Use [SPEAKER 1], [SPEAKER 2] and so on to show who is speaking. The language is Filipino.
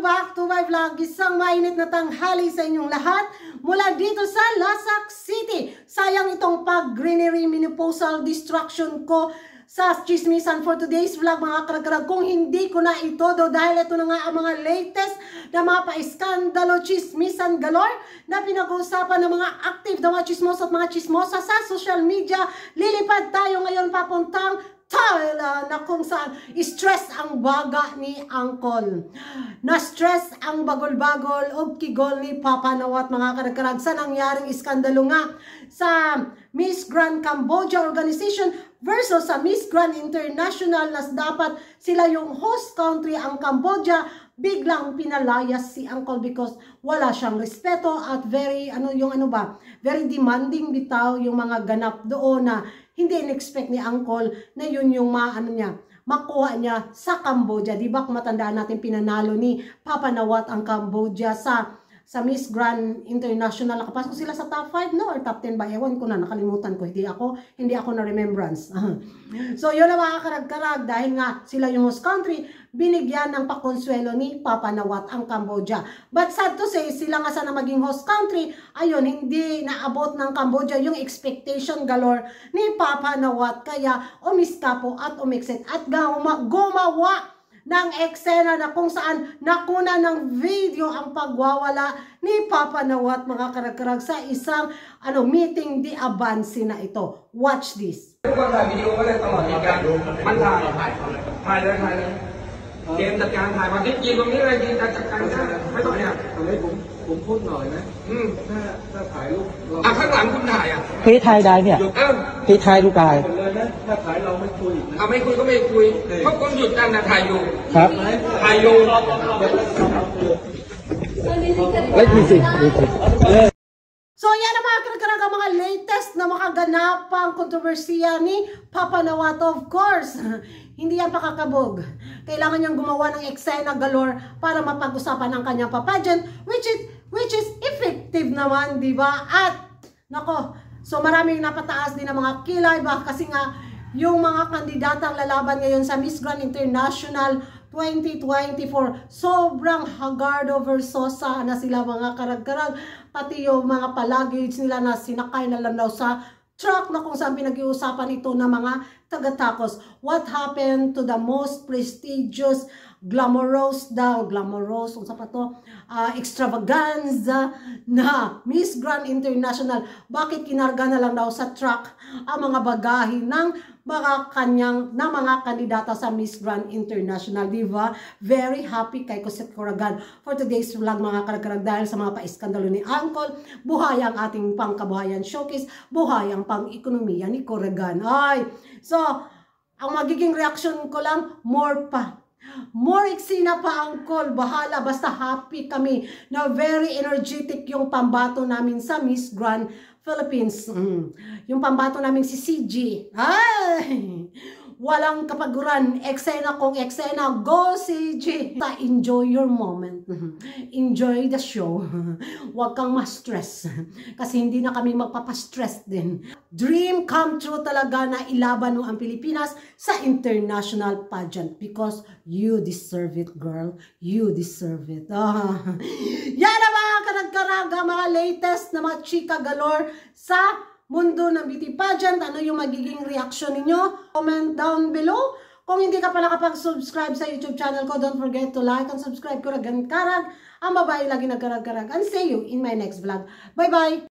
[SPEAKER 1] back to my vlog. Isang mainit na tanghali sa inyong lahat mula dito sa Lasak City. Sayang itong pag-greenery menopausal distraction ko sa chismisan for today's vlog, mga karag-karag. Kung hindi ko na itodo dahil ito na nga ang mga latest na mga pa-iskandalo, chismisan galore na pinag-uusapan ng mga active na mga chismosa at mga chismosa sa social media. Lilipad tayo ngayon papuntang Thailand na kung saan stress ang baga ni Uncle. Na-stress ang bagol-bagol o kigol ni Papa Nawat, mga karag-karag, sa nangyaring iskandalo nga sa Miss Grand Cambodia Organization versus sa Miss Grand International na dapat sila yung host country ang Cambodia. Biglang pinalayas si Uncle because wala siyang respeto at very very demanding bitaw yung mga ganap doon na hindi in-expect ni Uncle na yun yung makuha niya sa Cambodia. Diba kung matandaan natin, pinanalo ni Papa Nawat ang Cambodia sa Miss Grand International. Nakapasok sila sa top 5, no? Or top 10 ba? Ewan ko na, nakalimutan ko. Hindi ako na remembrance. So, yun na mga karag-karag. Dahil nga sila yung host country, binigyan ng pakonsuelo ni Papa Nawat ang Cambodia. But sad to say, sila nga sana maging host country, ayun, hindi naabot ng Cambodia yung expectation galore ni Papa Nawat. Kaya, umiskapo at umiksit at gumawa ng eksena na kung saan nakuna ng video ang pagwawala ni Papa Nawat, mga karag-karag, sa isang meeting di abansi na ito. Watch this.
[SPEAKER 2] เกมจัดการถ่ายมาที่จีนตรงนี้เลยจีนจัดการได้ไม่ต้องเนี่ยตรงนี้ผมพูดหน่อยนะถ้าถ่ายรูปข้างหลังคุณถ่ายอ่ะพี่ถ่ายได้เนี่ยพี่ถ่ายรูปได้เลยนะถ้าถ่ายเราไม่คุยไม่คุยก็ไม่คุยเพราะคนหยุดกันนะถ่ายอยู่ครับถ่ายอยู่แล้วมีสิ
[SPEAKER 1] So yan ang mga karag-karag, ang mga latest na makaganapang kontrobersiya ni Papa Nawat. Of course, hindi yan pakakabog. Kailangan niyang gumawa ng eksena galore para mapag-usapan ang kanyang papageant, which is effective naman, di ba? At, nako, so maraming napataas din ang mga kilay ba? Kasi nga, yung mga kandidatang lalaban ngayon sa Miss Grand International 2024, sobrang Hagardo Versosa na sila, mga karag-karag. Pati yung mga palagage nila na sinakay na lang daw sa truck na kung saan pinag-iusapan ito ng mga taga-tacos. What happened to the most prestigious, glamorous, extravaganza na Miss Grand International? Bakit kinarga na lang daw sa truck ang mga bagahe ng mga kandidata sa Miss Grand International, diba? Very happy kay Coset Coragan for today's vlog, mga karag-karag, dahil sa mga pa-iskandalo ni Uncle. Buhay ang ating pangkabuhayan showcase, buhay ang pang-ekonomiya ni Coragan. Ay, so, ang magiging reaction ko lang, more eksena pa, Uncle. Bahala, basta happy kami na very energetic yung pambato namin sa Miss Grand Philippines. Yung pambato namin si CG. Ay! Walang kapaguran. Eksena kong eksena. Go CG! Enjoy your moment. Enjoy the show. Huwag kang ma-stress. Kasi hindi na kami magpapastress din. Dream come true talaga na ilaban mo ang Pilipinas sa international pageant. Because you deserve it, girl. You deserve it. Yan ang mga karag-karaga, mga latest na mga chika galore sa mundo ng beauty pageant. Ano yung magiging reaction ninyo? Comment down below. Kung hindi ka pa nakapag-subscribe sa YouTube channel ko, don't forget to like and subscribe. Kuragan Karag, ang babae lagi nagkarag-karag. And see you in my next vlog. Bye-bye!